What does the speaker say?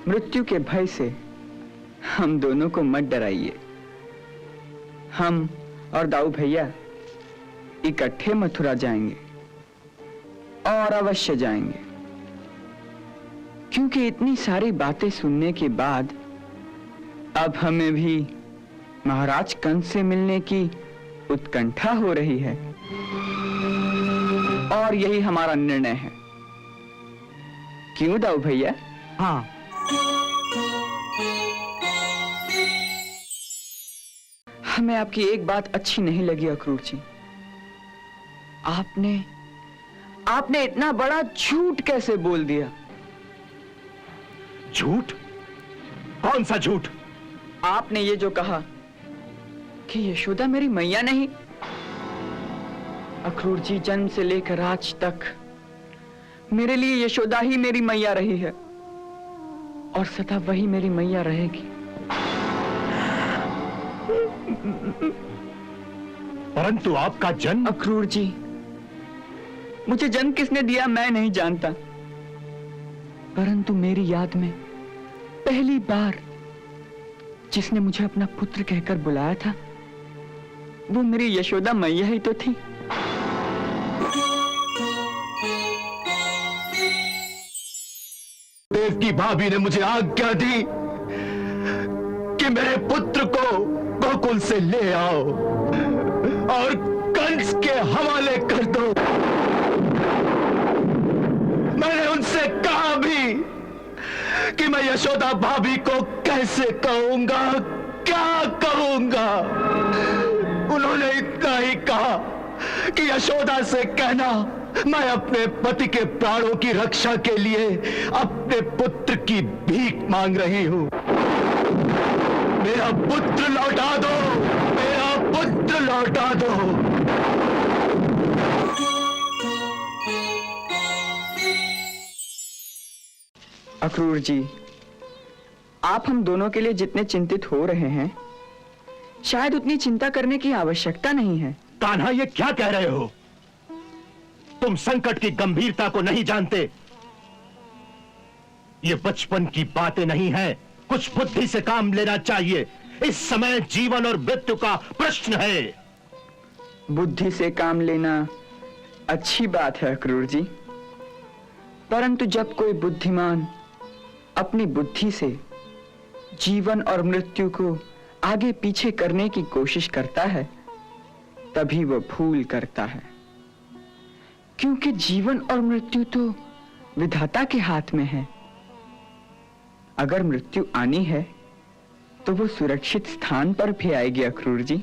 मृत्यु के भय से हम दोनों को मत डराइए। हम और दाऊ भैया इकट्ठे मथुरा जाएंगे और अवश्य जाएंगे, क्योंकि इतनी सारी बातें सुनने के बाद अब हमें भी महाराज कंस से मिलने की उत्कंठा हो रही है और यही हमारा निर्णय है। क्यों दाऊ भैया? हाँ। हमें आपकी एक बात अच्छी नहीं लगी अक्रूर जी। आपने इतना बड़ा झूठ कैसे बोल दिया? झूठ? कौन सा झूठ? आपने ये जो कहा कि यशोदा मेरी मैया नहीं। अक्रूर जी, जन्म से लेकर आज तक मेरे लिए यशोदा ही मेरी मैया रही है और सदा वही मेरी मैया रहेगी। परंतु आपका जन्म। अक्रूर जी, मुझे जन्म किसने दिया मैं नहीं जानता, परंतु मेरी याद में पहली बार जिसने मुझे अपना पुत्र कहकर बुलाया था वो मेरी यशोदा मैया ही तो थी। देव की भाभी ने मुझे आज्ञा दी कि मेरे पुत्र को गोकुल से ले आओ और कंस के हवाले कर दो। मैंने उनसे कहा भी कि मैं यशोदा भाभी को कैसे कहूंगा, क्या कहूंगा। उन्होंने इतना ही कहा कि यशोदा से कहना मैं अपने पति के प्राणों की रक्षा के लिए अपने पुत्र की भीख मांग रही हूं। मेरा पुत्र लौटा दो, मेरा पुत्र लौटा दो। अक्रूर जी, आप हम दोनों के लिए जितने चिंतित हो रहे हैं शायद उतनी चिंता करने की आवश्यकता नहीं है। कान्हा, ये क्या कह रहे हो? तुम संकट की गंभीरता को नहीं जानते। ये बचपन की बातें नहीं है, कुछ बुद्धि से काम लेना चाहिए। इस समय जीवन और मृत्यु का प्रश्न है। बुद्धि से काम लेना अच्छी बात है अक्रूर जी, परंतु जब कोई बुद्धिमान अपनी बुद्धि से जीवन और मृत्यु को आगे पीछे करने की कोशिश करता है तभी वो भूल करता है, क्योंकि जीवन और मृत्यु तो विधाता के हाथ में है। अगर मृत्यु आनी है तो वो सुरक्षित स्थान पर भी आएगी अक्रूर जी।